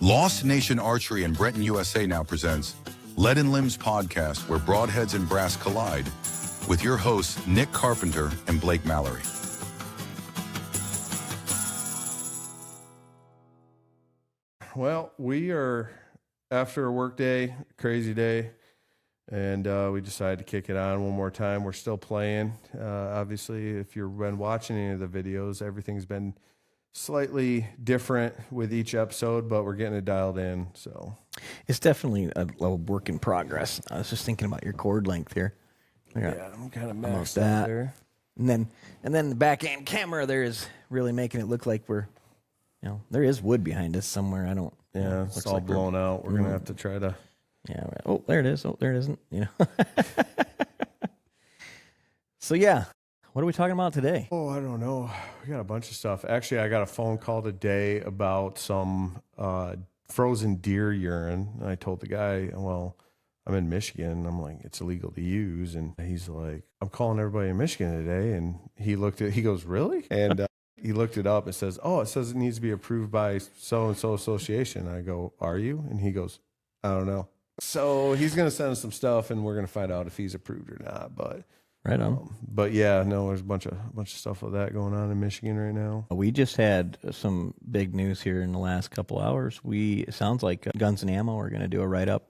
Lost Nation Archery in Brenton, USA now presents Lead and Limbs Podcast, where broadheads and brass collide, with your hosts Nick Carpenter and Blake Mallory. Well, we are after a work day, crazy day, and we decided to kick it on one more time. We're still playing. Obviously, if you've been watching any of the videos, everything's been slightly different with each episode, but we're getting it dialed in. So it's definitely a work in progress. I was just thinking about your cord length here. Yeah, I'm kind of maxed out there. And then the back end camera there is really making it look like we're, there is wood behind us somewhere. Yeah, it's all like blown out. We're gonna have to try to. Yeah. Right. Oh, there it is. Oh, there it isn't. So yeah. What are we talking about today? Oh, I don't know. We got a bunch of stuff. Actually, I got a phone call today about some frozen deer urine. I told the guy, well, I'm in Michigan. I'm like, it's illegal to use. And he's like, I'm calling everybody in Michigan today. And he goes, really? And he looked it up. It says it needs to be approved by so-and-so association. I go, are you? And he goes, I don't know. So he's going to send us some stuff and we're going to find out if he's approved or not. But right on. But yeah, no, there's a bunch of stuff like that going on in Michigan right now. We just had some big news here in the last couple hours. It sounds like Guns and Ammo are going to do a write-up.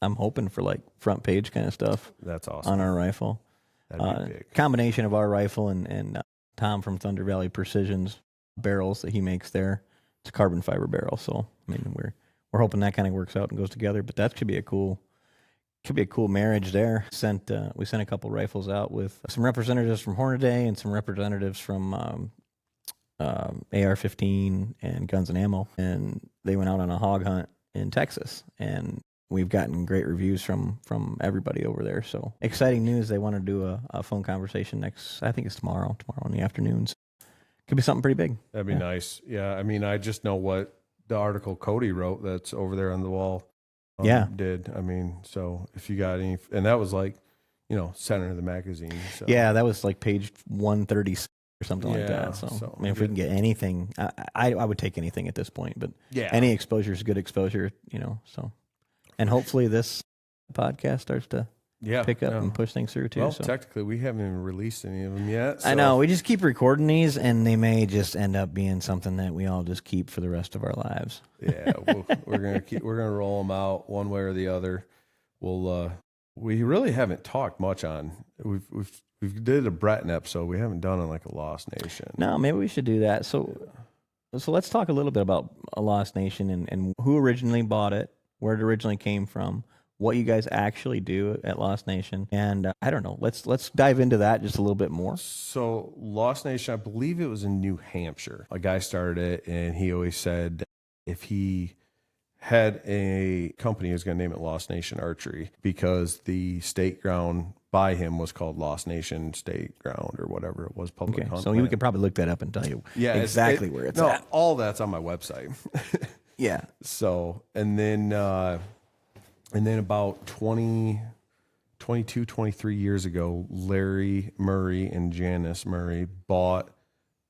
I'm hoping for like front page kind of stuff. That's awesome. On our rifle. That'd be big. Combination of our rifle and Tom from Thunder Valley Precision's barrels that he makes there. It's a carbon fiber barrel, so I mean we're hoping that kind of works out and goes together. But that could be a cool marriage there. We sent a couple rifles out with some representatives from Hornaday and some representatives from AR-15 and Guns and Ammo, and they went out on a hog hunt in Texas, and we've gotten great reviews from everybody over there. So exciting news. They want to do a phone conversation I think it's tomorrow in the afternoons. Could be something pretty big. That'd be nice. Yeah, I mean, I just know what the article Cody wrote that's over there on the wall. Did. I mean, so if you got any, and that was like, center of the magazine. So. Yeah, that was like page 130 or something like that. So I mean, if we can get anything, I would take anything at this point, but any exposure is good exposure, so. And hopefully this podcast starts to pick up and push things through too. Well, so. Technically we haven't even released any of them yet. So. I know, we just keep recording these and they may just end up being something that we all just keep for the rest of our lives. Yeah, we're gonna roll them out one way or the other. We really haven't talked much on. We did a Breton episode. We haven't done it like a Lost Nation. No, maybe we should do that. So let's talk a little bit about a Lost Nation and who originally bought it, where it originally came from, what you guys actually do at Lost Nation, and I don't know. Let's dive into that just a little bit more. So Lost Nation, I believe it was in New Hampshire. A guy started it, and he always said if he had a company, he was going to name it Lost Nation Archery because the state ground by him was called Lost Nation State Ground or whatever it was. Public hunt. So we could probably look that up and tell you exactly where it's at. All that's on my website. Yeah. So, and then about 23 years ago, Larry Murray and Janice Murray bought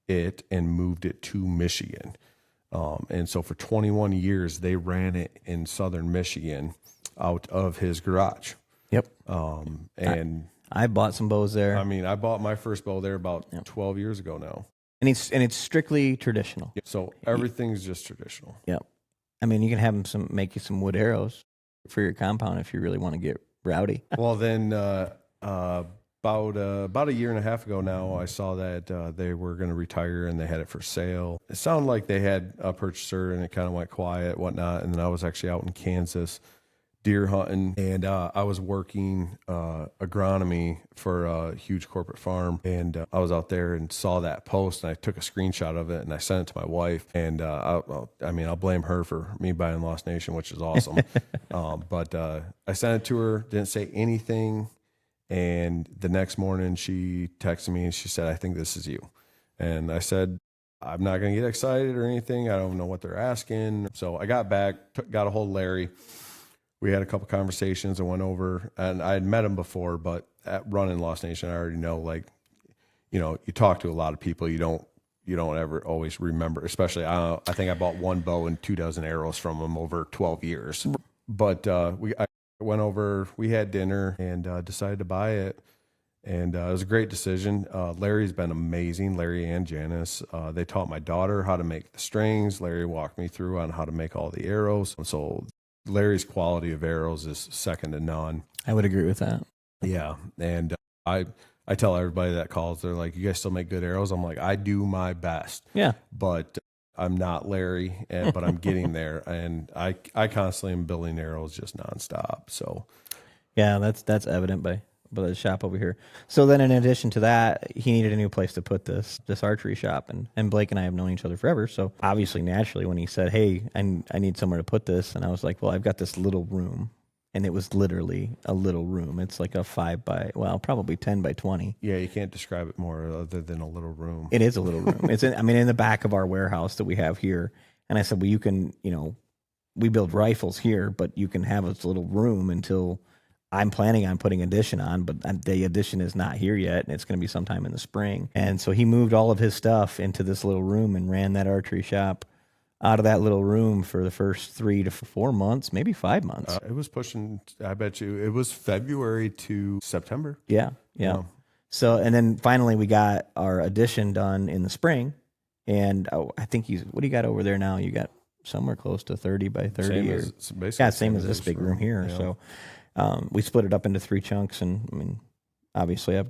it and moved it to Michigan. And so for 21 years, they ran it in southern Michigan out of his garage. Yep. And I bought some bows there. I mean, I bought my first bow there about 12 years ago now. And it's strictly traditional. So everything's just traditional. Yep. I mean, you can have them make you some wood arrows for your compound if you really want to get rowdy. Well, then about a year and a half ago now, I saw that they were going to retire and they had it for sale. It sounded like they had a purchaser and it kind of went quiet, whatnot. And then I was actually out in Kansas deer hunting, and I was working agronomy for a huge corporate farm, and I was out there and saw that post, and I took a screenshot of it and I sent it to my wife, and I'll blame her for me buying Lost Nation, which is awesome. But I sent it to her, didn't say anything, and the next morning she texted me and she said, I think this is you. And I said, I'm not going to get excited or anything. I don't know what they're asking. So I got back, got a hold of Larry. We had a couple conversations and went over, and I had met him before, but at running Lost Nation, I already know, like, you talk to a lot of people. You don't you don't ever always remember, especially I think I bought one bow and 24 arrows from them over 12 years. But I went over, we had dinner and decided to buy it. And it was a great decision. Larry's been amazing, Larry and Janice. They taught my daughter how to make the strings. Larry walked me through on how to make all the arrows. And so Larry's quality of arrows is second to none. I would agree with that. Yeah. And I tell everybody that calls, they're like, you guys still make good arrows? I'm like, I do my best. Yeah. But I'm not Larry, but I'm getting there. And I constantly am building arrows just nonstop. So yeah, that's evident by the shop over here. So then in addition to that, he needed a new place to put this archery shop. And Blake and I have known each other forever. So obviously, naturally, when he said, hey, I need somewhere to put this, and I was like, well, I've got this little room. And it was literally a little room. It's like a probably 10 by 20. yeah, you can't describe it more other than a little room. It is a little room. It's in the back of our warehouse that we have here. And I said, well, you can, we build rifles here, but you can have this little room until I'm planning on putting addition on, but the addition is not here yet, and it's going to be sometime in the spring. And so he moved all of his stuff into this little room and ran that archery shop out of that little room for the first 3 to 4 months, maybe 5 months. It was pushing, I bet you, it was February to September. Yeah. So, and then finally we got our addition done in the spring, and I think what do you got over there now? You got somewhere close to 30 by 30. Same as this big room here. Yeah. So we split it up into 3 chunks, and obviously I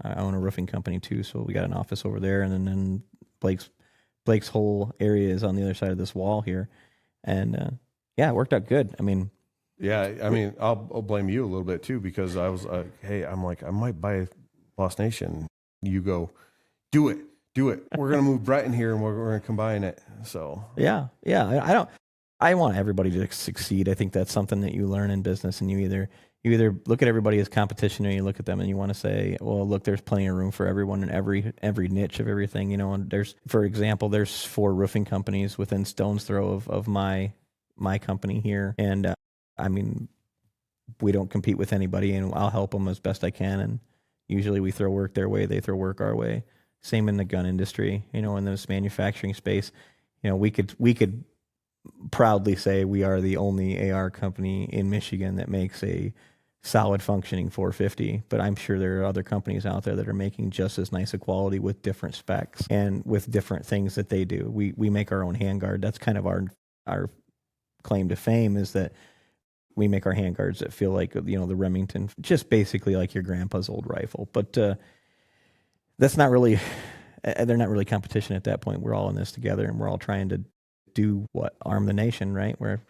own a roofing company too, so we got an office over there, and then Blake's whole area is on the other side of this wall here, and it worked out good. I'll blame you a little bit too, because I was hey, I'm like, I might buy Lost Nation. You go, do it. We're gonna move Breton here, and we're gonna combine it. So yeah. I want everybody to succeed. I think that's something that you learn in business, and you either look at everybody as competition, or you look at them and you want to say, well, look, there's plenty of room for everyone in every niche of everything, and for example, there's 4 roofing companies within stone's throw of my company here. And we don't compete with anybody, and I'll help them as best I can. And usually we throw work their way, they throw work our way. Same in the gun industry, in this manufacturing space, we could proudly say we are the only AR company in Michigan that makes a solid functioning 450, but I'm sure there are other companies out there that are making just as nice a quality with different specs and with different things that they do. We make our own handguard. That's kind of our claim to fame, is that we make our handguards that feel like, the Remington, just basically like your grandpa's old rifle. But that's not really, they're not really competition at that point. We're all in this together, and we're all trying to do what? Arm the nation, right? Where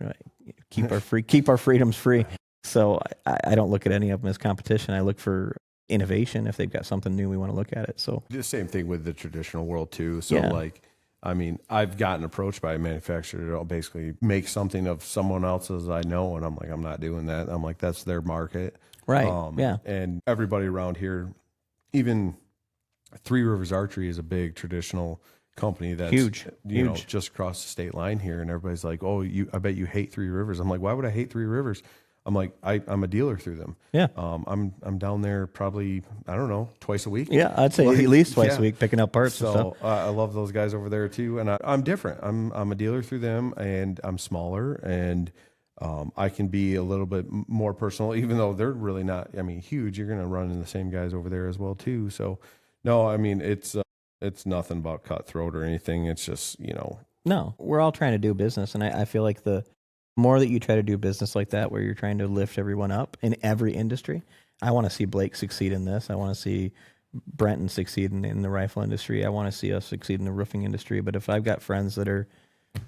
keep our freedoms free. So I don't look at any of them as competition. I look for innovation. If they've got something new, we want to look at it. So the same thing with the traditional world too. So I've gotten approached by a manufacturer to basically make something of someone else's I know, and I'm like, I'm not doing that. I'm like, that's their market, right? And everybody around here, even Three Rivers Archery is a big traditional company that's huge, just across the state line here, and everybody's like, oh, I bet you hate Three Rivers. I'm like, why would I hate Three Rivers? I'm like, I'm a dealer through them. Yeah. I'm down there probably, I don't know, twice a week. Yeah, I'd say at least twice a week, picking up parts. So I love those guys over there too, and I'm different. I'm a dealer through them, and I'm smaller, and I can be a little bit more personal, even though they're really not. Huge. You're going to run into the same guys over there as well too. So no, it's nothing about cutthroat or anything. It's just, No, we're all trying to do business. And I feel like the more that you try to do business like that, where you're trying to lift everyone up in every industry, I want to see Blake succeed in this. I want to see Brenton succeed in the rifle industry. I want to see us succeed in the roofing industry. But if I've got friends that are,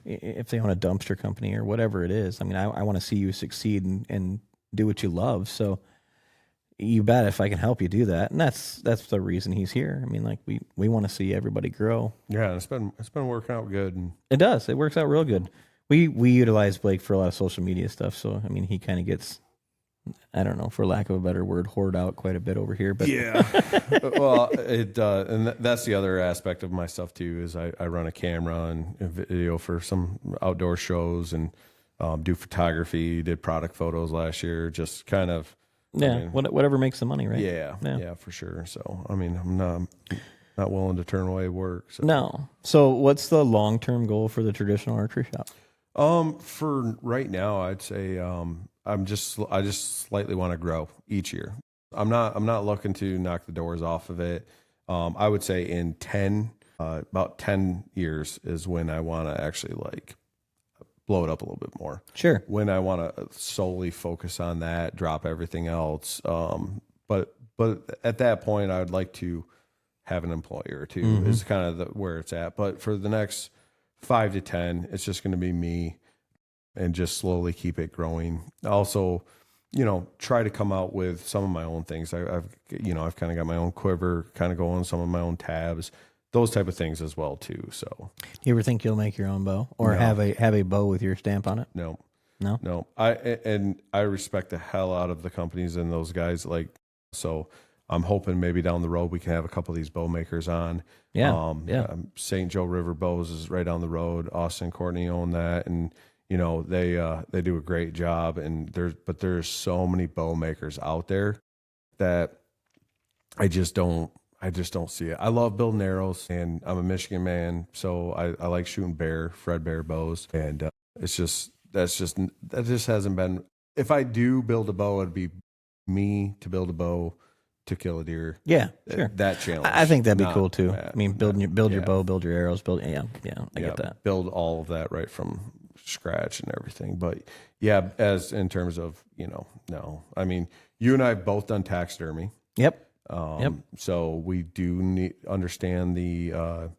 if they own a dumpster company or whatever it is, I want to see you succeed and do what you love. So you bet if I can help you do that. And that's the reason he's here. We want to see everybody grow. Yeah, it's been working out good. And it does. It works out real good. We utilize Blake for a lot of social media stuff. So, he kind of gets, I don't know, for lack of a better word, hoard out quite a bit over here. But yeah, well, and that's the other aspect of my stuff too, is I run a camera and video for some outdoor shows, and do photography, did product photos last year, just kind of, whatever makes the money, right? Yeah, for sure. So, I'm not, not willing to turn away work. So. No. So what's the long-term goal for the traditional archery shop? For right now, I'd say I just slightly want to grow each year. I'm not looking to knock the doors off of it. I would say in about 10 years is when I want to actually like blow it up a little bit more. Sure. When I want to solely focus on that, drop everything else. But at that point, I would like to have an employer or two is kind of where it's at. But for the next 5 to 10, it's just going to be me and just slowly keep it growing. Also, try to come out with some of my own things. I've kind of got my own quiver kind of going, some of my own tabs, those type of things as well too. So You ever think you'll make your own bow or have a bow with your stamp on it? No. I respect the hell out of the companies and those guys. So I'm hoping maybe down the road we can have a couple of these bow makers on. Yeah. St. Joe River Bows is right down the road. Austin and Courtney own that, and they do a great job. And there's so many bow makers out there that I just don't see it. I love building arrows, and I'm a Michigan man, so I like shooting Fred Bear bows, and that just hasn't been. If I do build a bow, it'd be me to build a bow to kill a deer. Yeah, sure. That challenge. I think that'd be cool too. I mean, build your bow, build your arrows, I get that. Build all of that right from scratch and everything. But yeah, as in terms of no. I mean, you and I have both done taxidermy. Yep. So we do understand the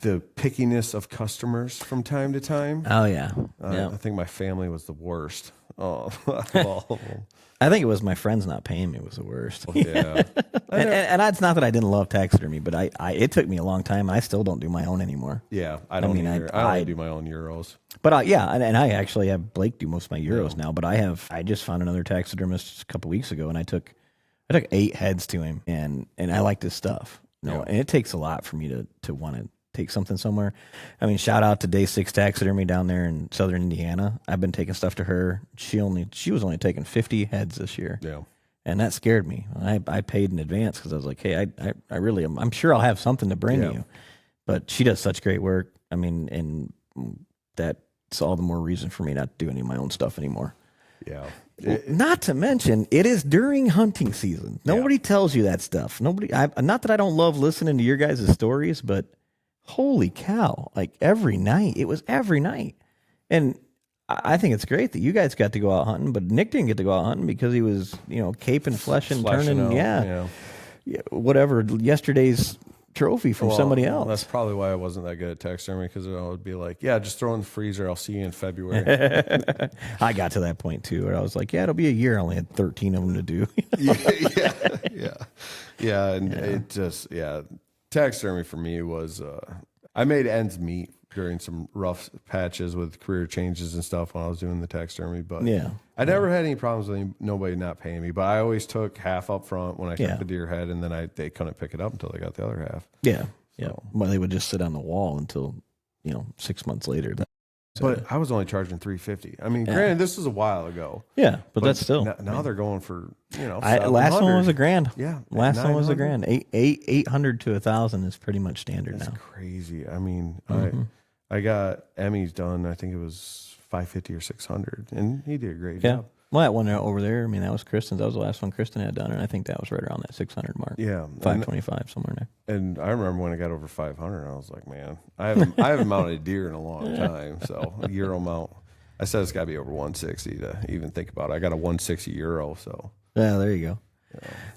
pickiness of customers from time to time. Oh yeah. I think my family was the worst. Oh, all of them. I think it was my friends not paying me was the worst. Yeah. and it's not that I didn't love taxidermy, but it took me a long time. I still don't do my own anymore. Yeah, I don't either. I only do my own Euros. But and I actually have Blake do most of my Euros now. But I just found another taxidermist a couple weeks ago, and I took 8 heads to him, and I like this stuff. And it takes a lot for me to want to take something somewhere. I mean, shout out to Day 6 Taxidermy down there in Southern Indiana. I've been taking stuff to her. She was only taking 50 heads this year. Yeah. And that scared me. I paid in advance because I was like, hey, I really am. I'm sure I'll have something to bring you. But she does such great work. I mean, and that's all the more reason for me not to do any of my own stuff anymore. Yeah. Not to mention, it is during hunting season. Nobody tells you that stuff. Not that I don't love listening to your guys' stories, but holy cow, like every night. It was every night. And I think it's great that you guys got to go out hunting, but Nick didn't get to go out hunting because he was, caping, fleshing, turning, whatever, yesterday's trophy from somebody else. That's probably why I wasn't that good at taxidermy, because I would be like, just throw in the freezer. I'll see you in February. I got to that point too, where I was like, it'll be a year. I only had 13 of them to do. It just, taxidermy for me was, I made ends meet during some rough patches with career changes and stuff when I was doing the taxidermy, but I never had any problems with nobody not paying me, but I always took half up front when I took the deer head, and then they couldn't pick it up until they got the other half. Well, they would just sit on the wall until 6 months later. But I was only charging $350. I mean, granted, this is a while ago. Yeah, but that's still now they're going for last one was $1,000. Yeah, last one was $1,000. 800 to 1,000 is pretty much standard now. That's crazy. I mean, I got Emmy's done. I think it was $550 or $600, and he did a great job. Well, that one over there, I mean, that was Kristen's. That was the last one Kristen had done, and I think that was right around that 600 mark. Yeah, 525 somewhere in there. And I remember when it got over 500, I was like, man, I haven't mounted a deer in a long time. So a Euro mount, I said it's got to be over 160 to even think about it. I got a 160 Euro, so yeah, there you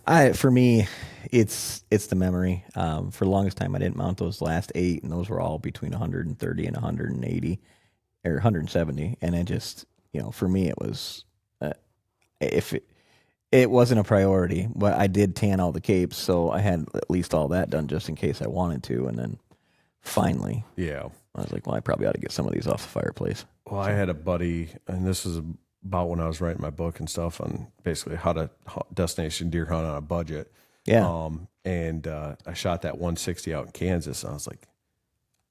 go. For me, it's the memory. For the longest time, I didn't mount those last 8, and those were all between 130 and 180 or 170, and it just for me it was. If it wasn't a priority, but I did tan all the capes, so I had at least all that done just in case I wanted to. And then finally, I was like, well, I probably ought to get some of these off the fireplace. Well, I had a buddy, and this is about when I was writing my book and stuff on basically how to destination deer hunt on a budget. Yeah. And I shot that 160 out in Kansas, and I was like,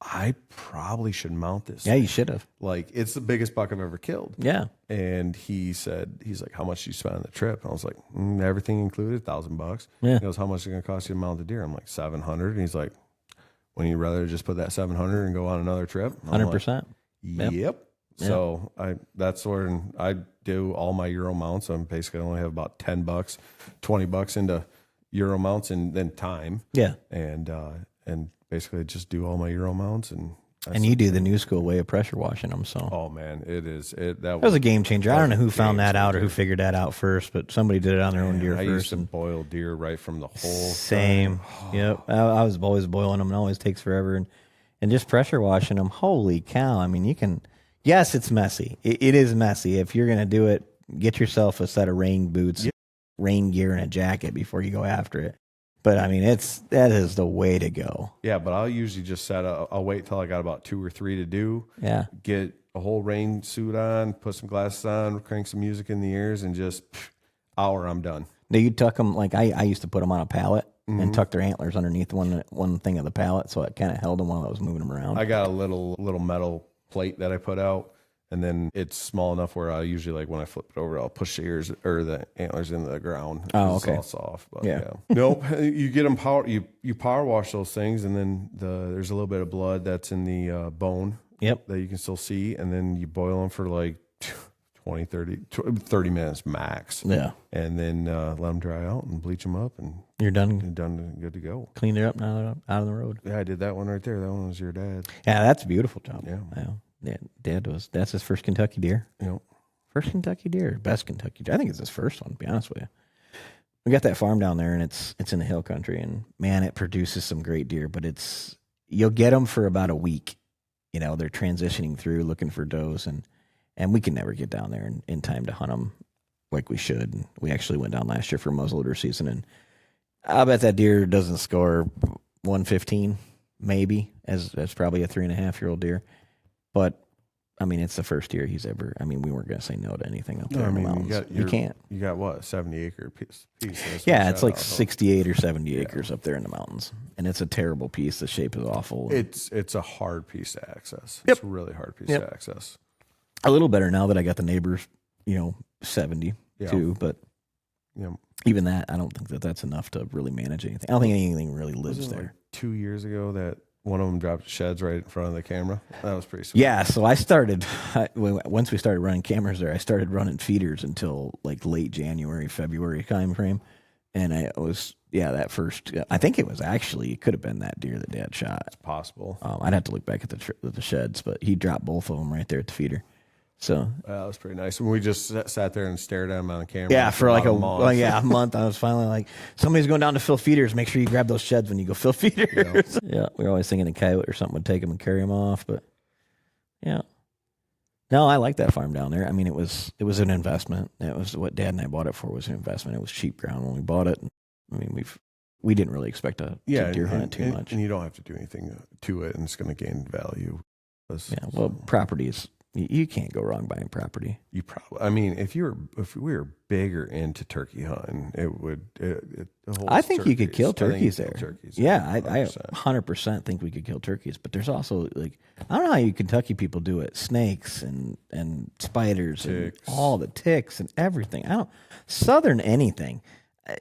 I probably should mount this. Yeah, you should have. Like, it's the biggest buck I've ever killed. Yeah. And he's like, how much did you spend on the trip? And I was like, everything included, $1,000. Yeah. He goes, how much is it going to cost you to mount the deer? I'm like, 700. And he's like, wouldn't you rather just put that 700 and go on another trip? 100%. Yep. So that's where I do all my Euro mounts. I'm basically only have about $10, $20 into Euro mounts and then time. Yeah. And basically just do all my Euro mounts and you do the new school way of pressure washing them. So oh man, that was a game changer. I don't know who found that out or who figured that out first, but somebody did it on their own deer I first. used to boil deer right from the whole Same. Yep. I was always boiling them. It always takes forever. And just pressure washing them. Holy cow. I mean, you can, yes, it's messy. It is messy. If you're going to do it, get yourself a set of rain boots, rain gear, and a jacket before you go after it. But I mean, that is the way to go. Yeah, but I'll usually just I'll wait till I got about 2 or 3 to do. Yeah. Get a whole rain suit on, put some glasses on, crank some music in the ears, and just hour, I'm done. Do you tuck them like I used to put them on a pallet and tuck their antlers underneath one thing of the pallet, so it kind of held them while I was moving them around? I got a little metal plate that I put out. And then it's small enough where I usually, like, when I flip it over, I'll push the ears or the antlers into the ground. Oh, okay. It's all soft. But yeah. Nope. You get them you power wash those things, and then there's a little bit of blood that's in the bone. Yep. That you can still see, and then you boil them for like 20, 30 minutes max. Yeah. And then let them dry out and bleach them up, and you're done. You're done, good to go. Clean it up now, out on the road. Yeah, I did that one right there. That one was your dad. Yeah, that's a beautiful job. Yeah. Yeah, that's his first Kentucky deer. Yep. First Kentucky deer, best Kentucky deer. I think it's his first one, to be honest with you. We got that farm down there, and it's in the hill country, and man, it produces some great deer, but you'll get them for about a week. You know, they're transitioning through looking for does, and we can never get down there in time to hunt them like we should. And we actually went down last year for muzzleloader season, and I bet that deer doesn't score 115, maybe, as probably a 3.5-year-old deer. But I mean, it's the first year he's ever. I mean, we weren't going to say no to anything up there in the mountains. You can't. You got what, 70-acre piece? Yeah, it's like 68 or 70 acres up there in the mountains, and it's a terrible piece. The shape is awful. It's a hard piece to access. Yep. It's a really hard piece to access. A little better now that I got the neighbors, 70 too. But even that, I don't think that's enough to really manage anything. I don't think anything really lives there. Like 2 years ago that one of them dropped sheds right in front of the camera. That was pretty sweet. Yeah, so once we started running cameras there, I started running feeders until like late January, February time frame. And that first, I think it could have been that deer that Dad shot. It's possible. I'd have to look back at the sheds, but he dropped both of them right there at the feeder. So that was pretty nice. And we just sat there and stared at him on the camera. Yeah, for like a month. A month. I was finally like, somebody's going down to fill feeders. Make sure you grab those sheds when you go fill feeders. Yeah, we were always thinking a coyote or something would take them and carry them off, but yeah. No, I like that farm down there. I mean, it was an investment. It was what Dad and I bought it for, was an investment. It was cheap ground when we bought it. I mean, we didn't really expect to deer hunt it too much. And you don't have to do anything to it, and it's going to gain value. Properties. You can't go wrong buying property. You probably. I mean, if we were bigger into turkey hunting, it would. I think you could kill turkeys there. Yeah, 100%. I 100% think we could kill turkeys. But there's also I don't know how you Kentucky people do it. Snakes and spiders and all the ticks and everything. Southern anything.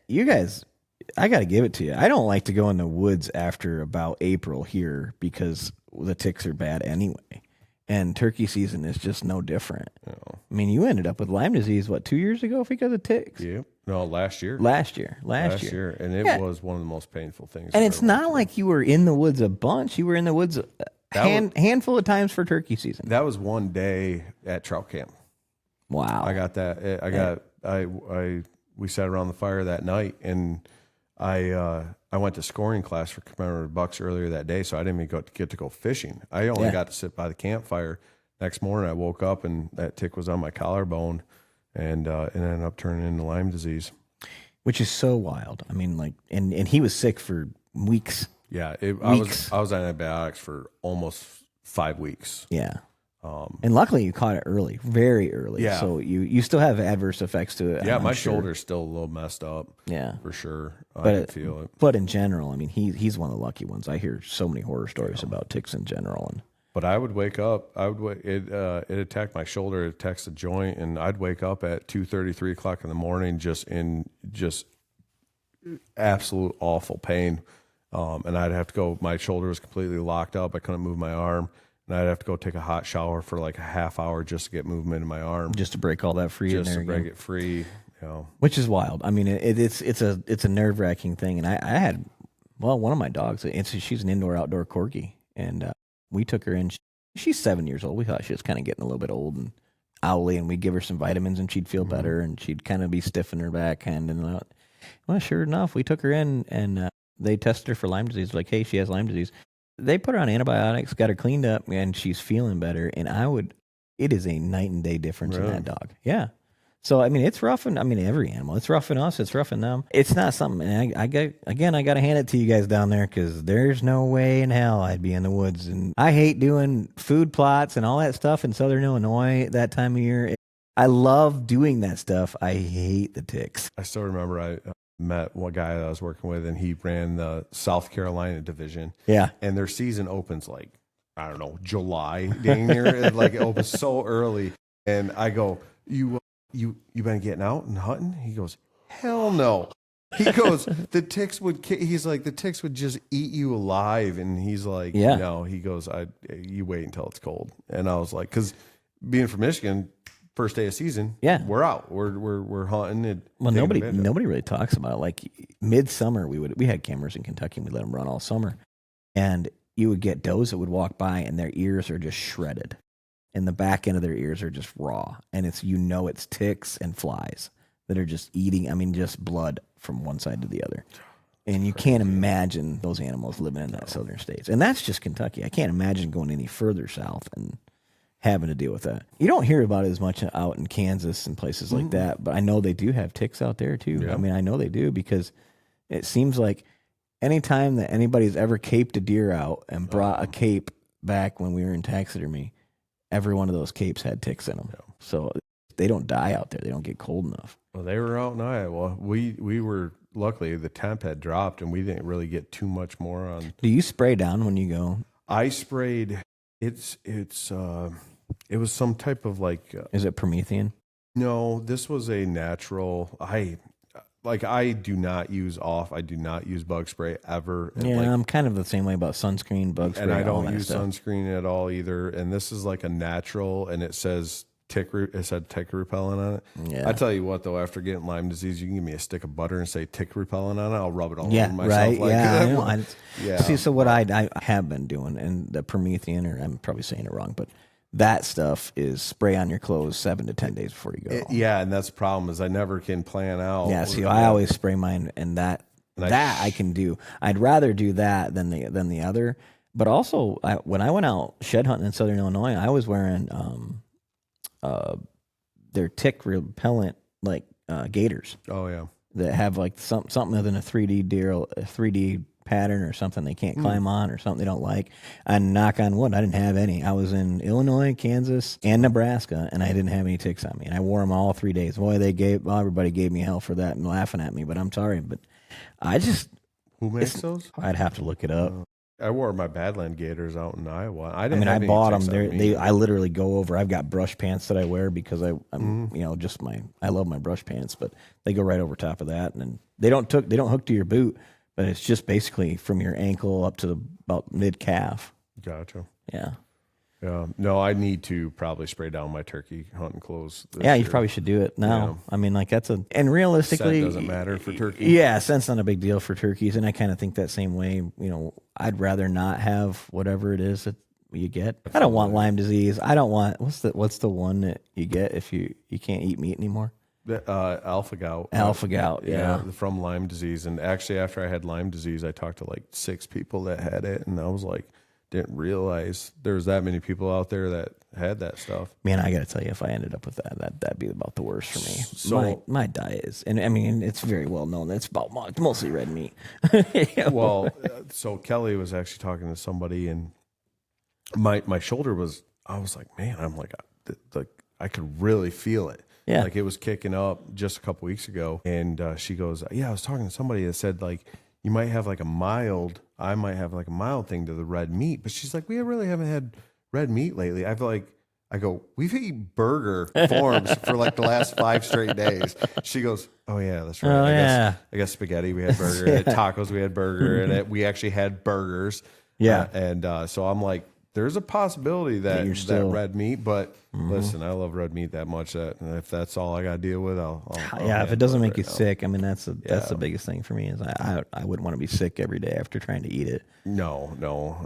You guys, I got to give it to you. I don't like to go in the woods after about April here because the ticks are bad anyway. And turkey season is just no different. I mean, you ended up with Lyme disease, 2 years ago because of ticks? Yeah. No, last year. Last year. And it was one of the most painful things. And it's not like you were in the woods a bunch. You were in the woods handful of times for turkey season. That was one day at trout camp. Wow. I got that. We sat around the fire that night, and I went to scoring class for commemorative bucks earlier that day, so I didn't even get to go fishing. I only got to sit by the campfire. Next morning, I woke up, and that tick was on my collarbone, and it ended up turning into Lyme disease. Which is so wild. I mean, and he was sick for weeks. Yeah, I was on antibiotics for almost 5 weeks. Yeah. And luckily you caught it early, very early. Yeah. So you still have adverse effects to it. Yeah, I'm my sure. shoulder's still a little messed up. Yeah. For sure. I But can feel it. But in general, I mean, he's one of the lucky ones. I hear so many horror stories about ticks in general. And But I would wake up. It attacked my shoulder. It attacks the joint, and I'd wake up at 2:30, 3 o'clock in the morning, just absolute awful pain. And I'd have to go. My shoulder was completely locked up. I couldn't move my arm, and I'd have to go take a hot shower for like a half hour just to get movement in my arm, just to break all that free, just in there to break again. it free. Which is wild. I mean, it's a nerve wracking thing. And I had one of my dogs. She's an indoor outdoor corgi, and we took her in. She's 7 years old. We thought she was kind of getting a little bit old and owly, and we'd give her some vitamins, and she'd feel better, and she'd kind of be stiff in her back hand and out. Well, sure enough, we took her in, and they tested her for Lyme disease. Like, hey, she has Lyme disease. They put her on antibiotics, got her cleaned up, and she's feeling better. And it is a night and day difference in that dog. Yeah. So, I mean, it's rough, and I mean, every animal. It's rough in us. It's rough in them. It's not something. And I got to hand it to you guys down there, because there's no way in hell I'd be in the woods. And I hate doing food plots and all that stuff in Southern Illinois that time of year. I love doing that stuff. I hate the ticks. I still remember I met one guy that I was working with, and he ran the South Carolina division. Yeah. And their season opens like, I don't know, July, dang near. It opens so early. And I go, you been getting out and hunting? He goes, hell no. He goes, the ticks would just eat you alive. And he's like, no. He goes, you wait until it's cold. And I was like, because being from Michigan, first day of season, we're out. We're hunting. Well, nobody really talks about it. Like midsummer, we had cameras in Kentucky, and we let them run all summer, and you would get does that would walk by, and their ears are just shredded, and the back end of their ears are just raw, and it's ticks and flies that are just eating. I mean, just blood from one side to the other. And you can't imagine those animals living in that southern states. And that's just Kentucky. I can't imagine going any further south and having to deal with that. You don't hear about it as much out in Kansas and places like that, but I know they do have ticks out there too. Yeah. I mean, I know they do, because it seems like anytime that anybody's ever caped a deer out and brought a cape back when we were in taxidermy, every one of those capes had ticks in them. Yeah. So they don't die out there. They don't get cold enough. Well, they were out in Iowa. We were, luckily the temp had dropped, and we didn't really get too much more on. Do you spray down when you go? I sprayed. It was some type of like. Is it Promethean? No, this was a natural. I do not use bug spray ever. And yeah, I'm kind of the same way about sunscreen, bug spray, and I don't use stuff. Sunscreen at all either. And this is like a natural, and it said tick repellent on it. Yeah. I tell you what, though, after getting Lyme disease, you can give me a stick of butter and say tick repellent on it. I'll rub it all over myself. Right. Yeah. See, so what I have been doing, and the Promethean, or I'm probably saying it wrong, but that stuff is spray on your clothes 7 to 10 days before you go. And that's the problem, is I never can plan out. Yeah, see, I always spray mine, and I can do. I'd rather do that than the other. But also, when I went out shed hunting in Southern Illinois, I was wearing their tick repellent gaiters. Oh yeah, that have like something other than a 3D pattern or something they can't climb on, or something they don't like. And knock on wood, I didn't have any. I was in Illinois, Kansas, and Nebraska, and I didn't have any ticks on me. And I wore them all 3 days. Boy, everybody gave me hell for that and laughing at me. But I'm sorry, but who makes those? I'd have to look it up. I wore my Badland Gators out in Iowa. I bought them. I literally go over. I've got brush pants that I wear because I love my brush pants, but they go right over top of that, and they don't hook to your boot, but it's just basically from your ankle up to about mid calf. Gotcha. Yeah. Yeah. No, I need to probably spray down my turkey hunting clothes. Yeah, you probably should do it now. Yeah. I mean, and realistically, scent doesn't matter for turkey. Yeah, scent's not a big deal for turkeys, and I kind of think that same way. You know, I'd rather not have whatever it is that you get. I don't want Lyme disease. I don't want what's the one that you get if you can't eat meat anymore? Alpha gout. Alpha gout, yeah. From Lyme disease. And actually, after I had Lyme disease, I talked to like 6 people that had it, and I was like, didn't realize there was that many people out there that had that stuff. Man, I got to tell you, if I ended up with that'd be about the worst for me. So my diet is, and I mean, it's very well known. It's mostly red meat. Well, so Kelly was actually talking to somebody, and my shoulder was I was like, man, I'm like I could really feel it. Yeah. Like it was kicking up just a couple weeks ago. And she goes, yeah, I was talking to somebody that said like, I might have like a mild thing to the red meat. But she's like, we really haven't had red meat lately. I go, we've eaten burger forms for like the last 5 straight days. She goes, oh yeah, that's right. Oh, I guess spaghetti, we had burger. At tacos, we had burger. And we actually had burgers. Yeah. So I'm like, there's a possibility that you're still, that red meat, but listen, I love red meat that much that if that's all I got to deal with, I'll if it doesn't make you sick, I mean, that's the biggest thing for me is I wouldn't want to be sick every day after trying to eat it. No.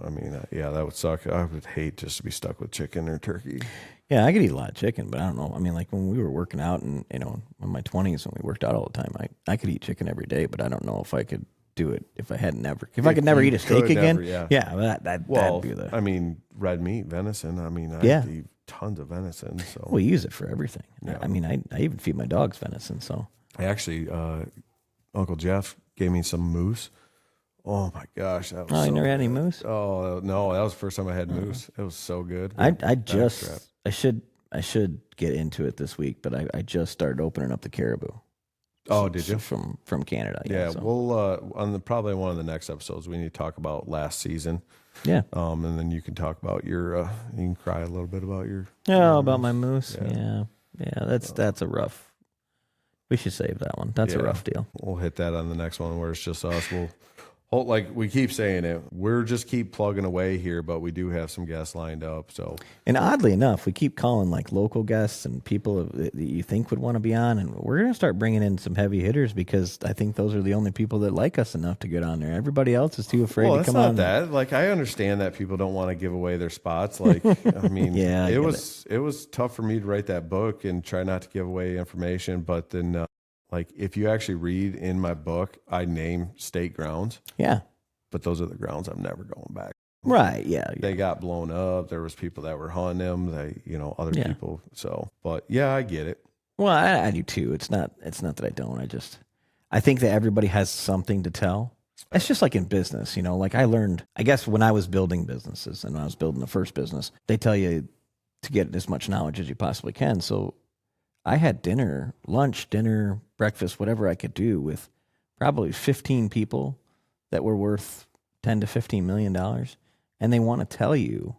I mean, that would suck. I would hate just to be stuck with chicken or turkey. Yeah, I could eat a lot of chicken, but I don't know. I mean, like when we were working out and, in my 20s when we worked out all the time, I could eat chicken every day, but I don't know if I could do it if I could never eat a steak again. That'd be the. I mean, red meat, venison. I mean, I eat tons of venison. So we use it for everything. Yeah. I mean, I even feed my dogs venison. So I actually, Uncle Jeff gave me some moose. Oh my gosh, that was. Oh, you never had any moose? Oh no, that was the first time I had moose. It was so good. I should get into it this week, but I just started opening up the caribou. Oh, did you? From Canada. Yeah, we'll on probably one of the next episodes we need to talk about last season. Yeah. And then you can talk about your you can cry a little bit about your about my moose. Yeah. That's a rough. We should save that one. That's a rough deal. We'll hit that on the next one where it's just us. Like we keep saying it, we're just keep plugging away here, but we do have some guests lined up. So, and oddly enough, we keep calling like local guests and people that you think would want to be on, and we're going to start bringing in some heavy hitters because I think those are the only people that like us enough to get on there. Everybody else is too afraid to come on. That. Like I understand that people don't want to give away their spots. Like I mean, it was tough for me to write that book and try not to give away information, but then. Like, if you actually read in my book, I name state grounds. Yeah. But those are the grounds I'm never going back. Right, yeah. They got blown up. There was people that were hunting them. Other people. So, but yeah, I get it. Well, I do too. It's not that I don't. I think that everybody has something to tell. It's just like in business, like I learned, I guess when I was building businesses and when I was building the first business, they tell you to get as much knowledge as you possibly can. So I had lunch, breakfast, whatever I could do with probably 15 people that were worth $10 to $15 million, and they want to tell you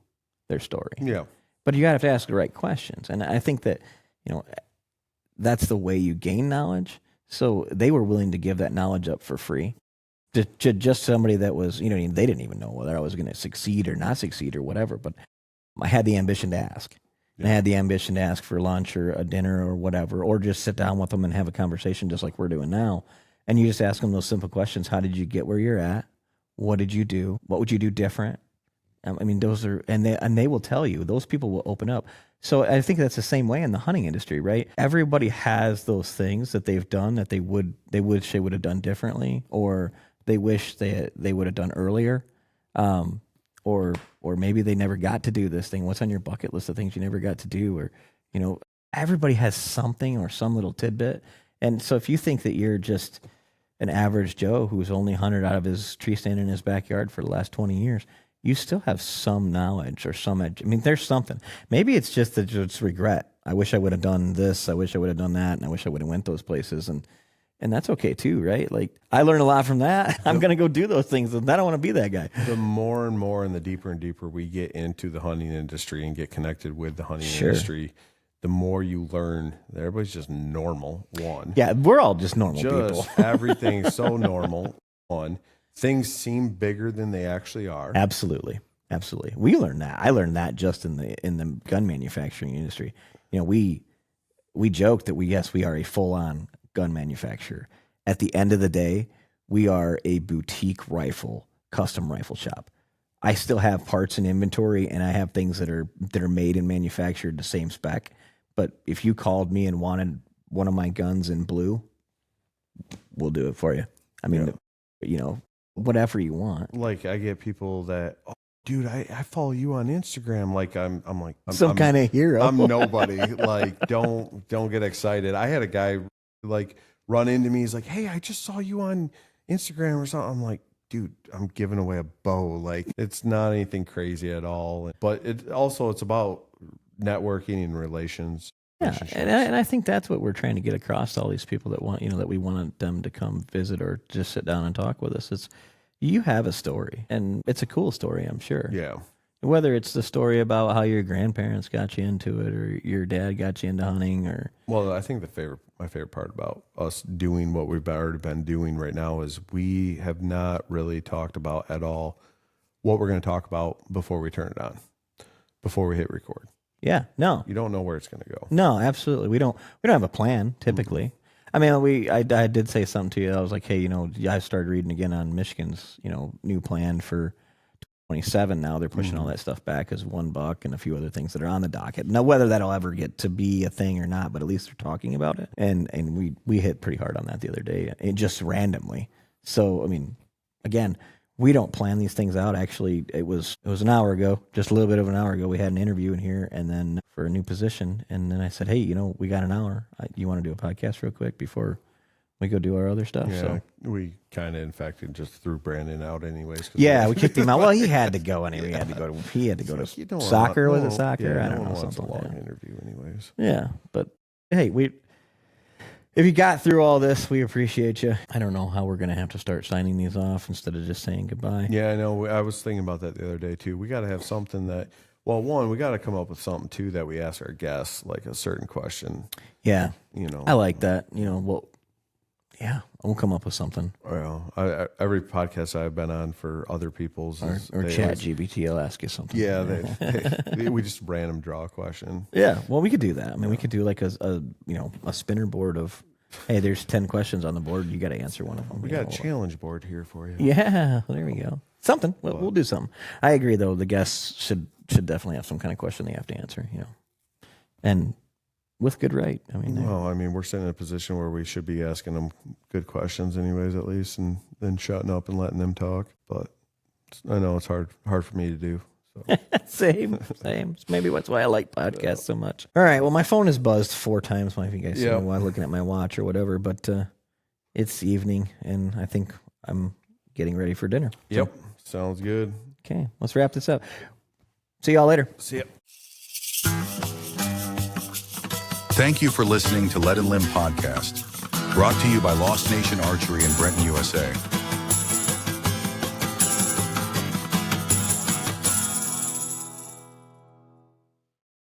their story. Yeah. But you got to ask the right questions. And I think that, that's the way you gain knowledge. So they were willing to give that knowledge up for free to just somebody that was, they didn't even know whether I was going to succeed or not succeed or whatever. But I had the ambition to ask. And I had the ambition to ask for lunch or a dinner or whatever, or just sit down with them and have a conversation just like we're doing now. And you just ask them those simple questions. How did you get where you're at? What did you do? What would you do different? I mean, those are, and they will tell you, those people will open up. So I think that's the same way in the hunting industry, right? Everybody has those things that they've done that they wish they would have done differently, or they wish they would have done earlier. Or maybe they never got to do this thing. What's on your bucket list of things you never got to do? Or, everybody has something or some little tidbit. And so if you think that you're just an average Joe who's only hunted out of his tree stand in his backyard for the last 20 years, you still have some knowledge or there's something. Maybe it's just that it's regret. I wish I would have done this. I wish I would have done that. And I wish I would have went those places. And that's okay too, right? Like I learned a lot from that. I'm going to go do those things, and I don't want to be that guy. The more and more and the deeper and deeper we get into the hunting industry and get connected with the hunting industry, the more you learn that everybody's just normal. One. Yeah, we're all just normal people. Everything's so normal. One. Things seem bigger than they actually are. Absolutely. We learned that. I learned that just in the gun manufacturing industry. We joke that we are a full-on gun manufacturer. At the end of the day, we are a boutique custom rifle shop. I still have parts in inventory, and I have things that are made and manufactured the same spec. But if you called me and wanted one of my guns in blue, we'll do it for you. I mean, whatever you want. Like I get people that, oh, dude, I follow you on Instagram. Like I'm some kind of hero. I'm nobody. Like don't get excited. I had a guy like run into me. He's like, hey, I just saw you on Instagram or something. I'm like, dude, I'm giving away a bow. Like it's not anything crazy at all. But it's about networking and relations. Yeah, and I think that's what we're trying to get across to all these people that want, that we want them to come visit or just sit down and talk with us. It's, you have a story, and it's a cool story, I'm sure. Yeah. Whether it's the story about how your grandparents got you into it, or your dad got you into hunting, or well, I think my favorite part about us doing what we've already been doing right now is we have not really talked about at all what we're going to talk about before we turn it on, before we hit record. Yeah, no, you don't know where it's going to go. No, absolutely, we don't have a plan typically. Mm-hmm. I mean, I did say something to you. I was like, hey, I started reading again on Michigan's new plan for 27. Now they're pushing all that stuff back as $1 and a few other things that are on the docket. Now, whether that'll ever get to be a thing or not, but at least they're talking about it. And we hit pretty hard on that the other day, just randomly. So I mean, again, we don't plan these things out. Actually, it was an hour ago, just a little bit of an hour ago, we had an interview in here, and then for a new position. And then I said, hey, we got an hour. You want to do a podcast real quick before we go do our other stuff? Yeah, so we kind of, in fact, just threw Brandon out anyways. Yeah, we kicked him out. Well, he had to go anyway. He had to go to soccer. Was it soccer? Yeah, I don't know. Something a long like that. interview anyways. Yeah, but hey, if you got through all this, we appreciate you. I don't know how we're going to have to start signing these off instead of just saying goodbye. Yeah, I know. I was thinking about that the other day, too. We got to have something that, well, one, we got to come up with something, too, that we ask our guests, like a certain question. Yeah. I like that. Well, yeah, we'll come up with something. Well, every podcast I've been on for other people's. Or ChatGPT will ask you something. Yeah, we just random draw a question. Yeah, well, we could do that. I mean, we could do like a spinner board of, hey, there's 10 questions on the board. You got to answer one of them. We got a challenge board here for you. Yeah, there we go. Something. We'll do something. I agree, though. The guests should definitely have some kind of question they have to answer. And with good right. I mean, we're sitting in a position where we should be asking them good questions, anyways, at least, and then shutting up and letting them talk. But I know it's hard for me to do. So. Same. Maybe that's why I like podcasts so much. All right. Well, my phone is buzzed 4 times. If you guys see me while looking at my watch or whatever, but it's evening, and I think I'm getting ready for dinner. Yep. Sounds good. Okay. Let's wrap this up. See y'all later. See ya. Thank you for listening to Lead and Limb Podcast, brought to you by Lost Nation Archery in Brenton, USA.